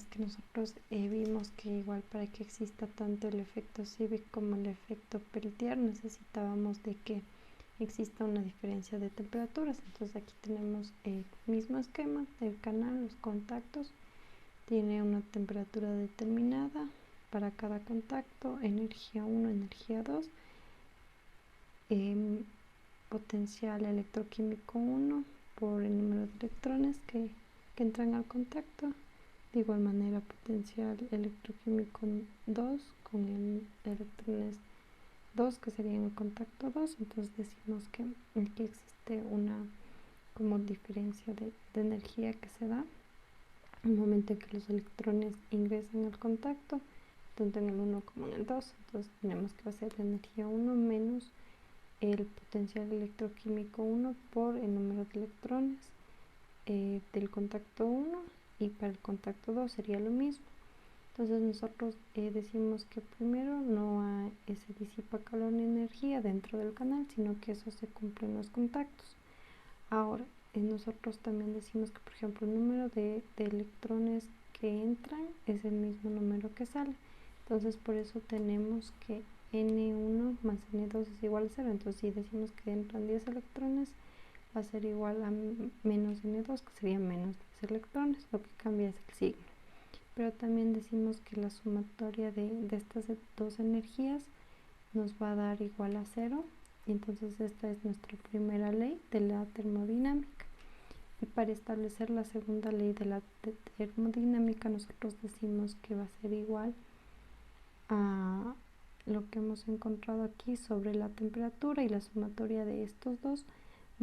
es que nosotros vimos que igual para que exista tanto el efecto Seebeck como el efecto Peltier necesitábamos de que exista una diferencia de temperaturas. Entonces aquí tenemos el mismo esquema del canal, los contactos, tiene una temperatura determinada para cada contacto, energía 1, energía 2, potencial electroquímico 1 por el número de electrones que entran al contacto. De igual manera, potencial electroquímico 2 con el electrones 2 que sería en el contacto 2. Entonces decimos que aquí existe una como diferencia de energía que se da en el momento en que los electrones ingresan al contacto, tanto en el 1 como en el 2. Entonces tenemos que hacer la energía 1 menos el potencial electroquímico 1 por el número de electrones del contacto 1, y para el contacto 2 sería lo mismo. Entonces nosotros decimos que primero no se disipa calor ni energía dentro del canal, sino que eso se cumple en los contactos. Ahora, nosotros también decimos que, por ejemplo, el número de electrones que entran es el mismo número que sale. Entonces por eso tenemos que N1 más N2 es igual a 0. Entonces si decimos que entran 10 electrones, va a ser igual a menos N2, que sería menos 10 electrones. Lo que cambia es el signo. Pero también decimos que la sumatoria de estas dos energías nos va a dar igual a 0. Y entonces esta es nuestra primera ley de la termodinámica. Y para establecer la segunda ley de la termodinámica, nosotros decimos que va a ser igual a lo que hemos encontrado aquí sobre la temperatura, y la sumatoria de estos dos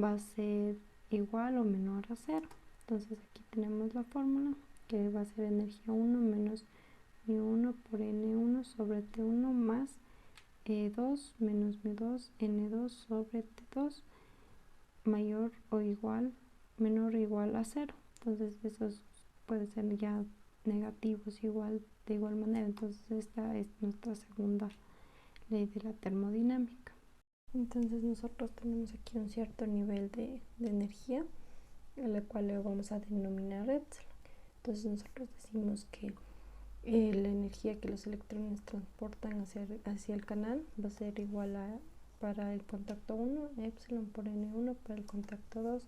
va a ser igual o menor a 0. Entonces aquí tenemos la fórmula, que va a ser energía 1 menos μ1 por N1 sobre T1 más E2 menos μ2 N2 sobre T2 mayor o igual, menor o igual a 0. Entonces esos pueden ser ya negativos de igual manera. Entonces esta es nuestra segunda ley de la termodinámica. Entonces nosotros tenemos aquí un cierto nivel de energía, a la cual le vamos a denominar epsilon. Entonces nosotros decimos que la energía que los electrones transportan hacia el canal va a ser igual a, para el contacto 1, epsilon por N1, para el contacto 2,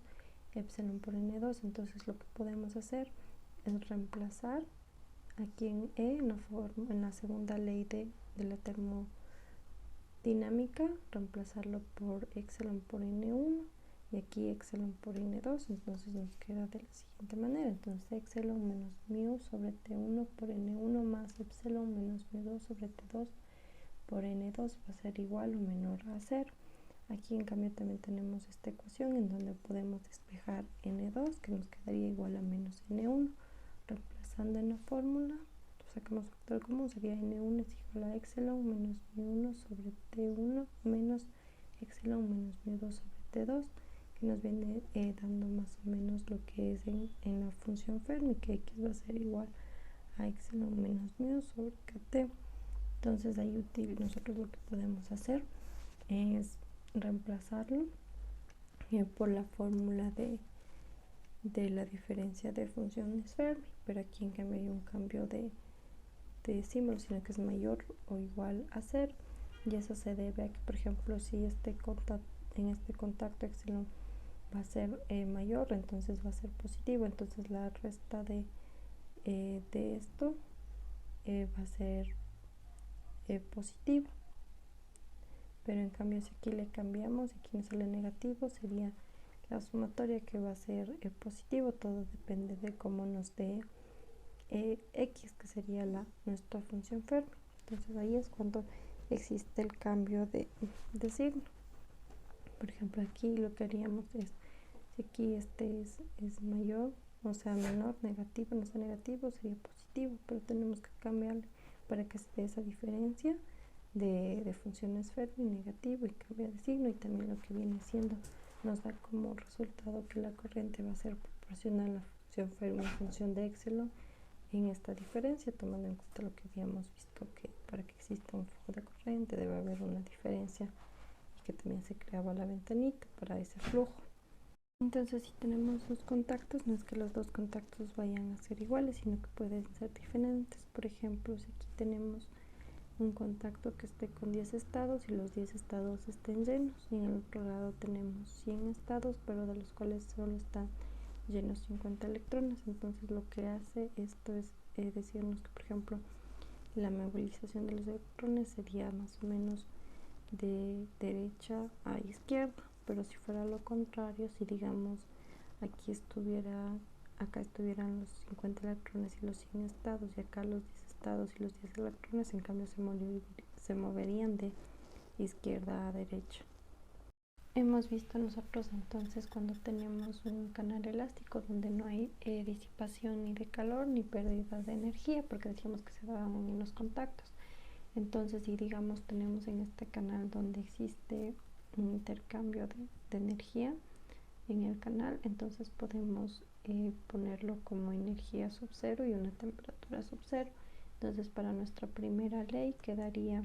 epsilon por N2. Entonces lo que podemos hacer es reemplazar aquí en E, en la segunda ley de la termodinámica, reemplazarlo por epsilon por N1 y aquí epsilon por N2. Entonces nos queda de la siguiente manera. Entonces epsilon menos μ sobre T1 por N1 más epsilon menos μ2 sobre T2 por N2 va a ser igual o menor a 0. Aquí en cambio también tenemos esta ecuación en donde podemos despejar N2, que nos quedaría igual a menos N1. Reemplazando en la fórmula, sacamos factor común, sería N1 es igual a epsilon menos μ1 sobre T1 menos epsilon menos μ2 sobre T2, que nos viene dando más o menos lo que es en la función Fermi, que x va a ser igual a epsilon menos μ sobre kt. Entonces ahí nosotros lo que podemos hacer es reemplazarlo por la fórmula de la diferencia de funciones Fermi, pero aquí en cambio hay un cambio de símbolo, sino que es mayor o igual a 0, y eso se debe a que, por ejemplo, si en este contacto epsilon va a ser mayor, entonces va a ser positivo. Entonces la resta de esto va a ser positiva. Pero en cambio si aquí le cambiamos, aquí me sale negativo, sería la sumatoria que va a ser positivo. Todo depende de cómo nos dé x, que sería nuestra función Fermi. Entonces ahí es cuando existe el cambio de signo. Por ejemplo, aquí lo que haríamos es, si aquí este es mayor, o sea menor, negativo, no sea negativo, sería positivo, pero tenemos que cambiarle para que se dé esa diferencia de funciones Fermi, negativo, y cambia de signo. Y también lo que viene siendo nos da como resultado que la corriente va a ser proporcional a la función Fermi en función de epsilon en esta diferencia, tomando en cuenta lo que habíamos visto, que para que exista un flujo de corriente debe haber una diferencia, y que también se creaba la ventanita para ese flujo. Entonces, si tenemos dos contactos, no es que los dos contactos vayan a ser iguales, sino que pueden ser diferentes. Por ejemplo, si aquí tenemos un contacto que esté con 10 estados y los 10 estados estén llenos, y en el otro lado tenemos 100 estados, pero de los cuales solo están llenos 50 electrones. Entonces, lo que hace esto es decirnos que, por ejemplo, la movilización de los electrones sería más o menos de derecha a izquierda. Pero si fuera lo contrario, si digamos acá estuvieran los 50 electrones y los 100 estados, y acá los 10 estados y los 10 electrones, en cambio se moverían de izquierda a derecha. Hemos visto nosotros entonces cuando tenemos un canal elástico donde no hay disipación ni de calor ni pérdida de energía, porque decíamos que se daban en los contactos. Entonces, si digamos tenemos en este canal donde existe un intercambio de energía en el canal, entonces podemos ponerlo como energía sub cero y una temperatura sub cero. Entonces, para nuestra primera ley quedaría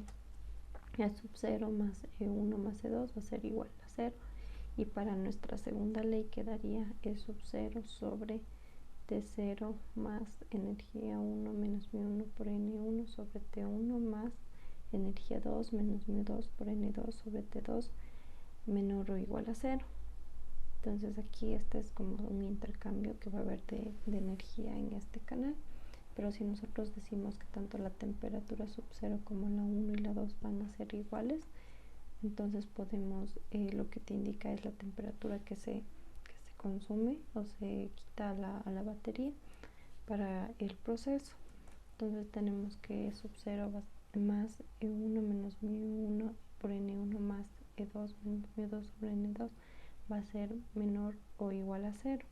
E sub 0 más E1 más E2 va a ser igual a 0. Y para nuestra segunda ley quedaría E sub 0 sobre T0 más energía 1 menos μ1 por N1 sobre T1 más energía 2 menos μ2 por N2 sobre T2 menor o igual a 0. Entonces aquí este es como un intercambio que va a haber de energía en este canal. Pero si nosotros decimos que tanto la temperatura sub 0 como la 1 y la 2 van a ser iguales, entonces podemos, lo que te indica es la temperatura que se consume o se quita a la batería para el proceso. Entonces tenemos que E sub 0 más E1 menos μ1 por N1 más E2 menos μ2 sobre N2 va a ser menor o igual a 0.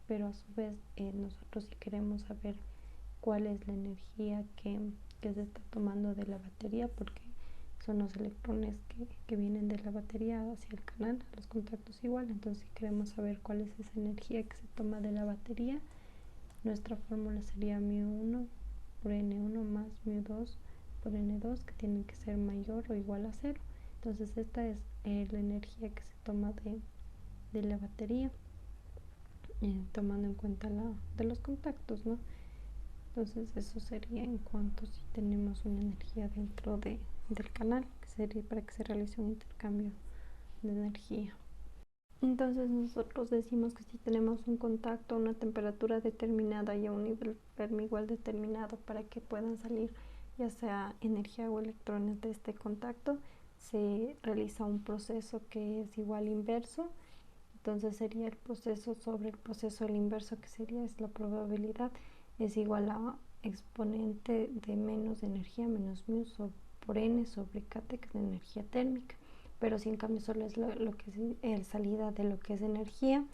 Pero a su vez nosotros si queremos saber cuál es la energía que se está tomando de la batería, porque son los electrones que vienen de la batería hacia el canal, los contactos igual. Entonces, si queremos saber cuál es esa energía que se toma de la batería, nuestra fórmula sería μ1 por N1 más μ2 por N2, que tiene que ser mayor o igual a 0. Entonces, esta es la energía que se toma de la batería, tomando en cuenta la de los contactos, ¿no? Entonces eso sería en cuanto si tenemos una energía dentro del canal, que sería para que se realice un intercambio de energía. Entonces nosotros decimos que si tenemos un contacto a una temperatura determinada y a un nivel Fermi igual determinado, para que puedan salir ya sea energía o electrones de este contacto, se realiza un proceso que es igual inverso. Entonces sería el proceso sobre el proceso del inverso, que sería es la probabilidad, es igual a exponente de menos energía menos μ por n sobre kT, que es la energía térmica. Pero si en cambio solo es lo que es salida de lo que es energía,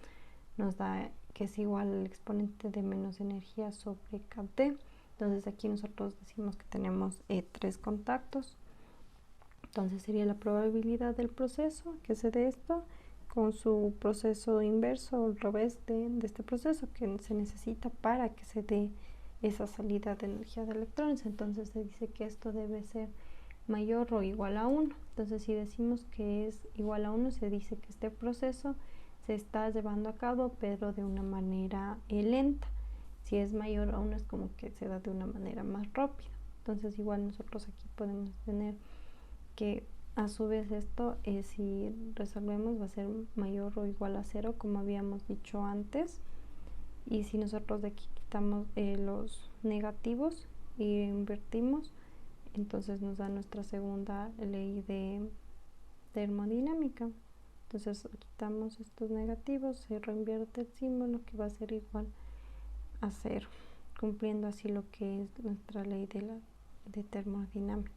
nos da que es igual al exponente de menos energía sobre kT. Entonces aquí nosotros decimos que tenemos tres contactos. Entonces sería la probabilidad del proceso que se dé esto con su proceso inverso o al revés de este proceso que se necesita para que se dé esa salida de energía de electrones. Entonces se dice que esto debe ser mayor o igual a 1. Entonces si decimos que es igual a 1, se dice que este proceso se está llevando a cabo pero de una manera lenta. Si es mayor a 1 es como que se da de una manera más rápida. Entonces igual nosotros aquí podemos tener que a su vez esto si resolvemos va a ser mayor o igual a 0, como habíamos dicho antes. Y si nosotros de aquí quitamos los negativos y invertimos, entonces nos da nuestra segunda ley de termodinámica. Entonces quitamos estos negativos, se reinvierte el símbolo, que va a ser igual a 0, cumpliendo así lo que es nuestra ley de termodinámica.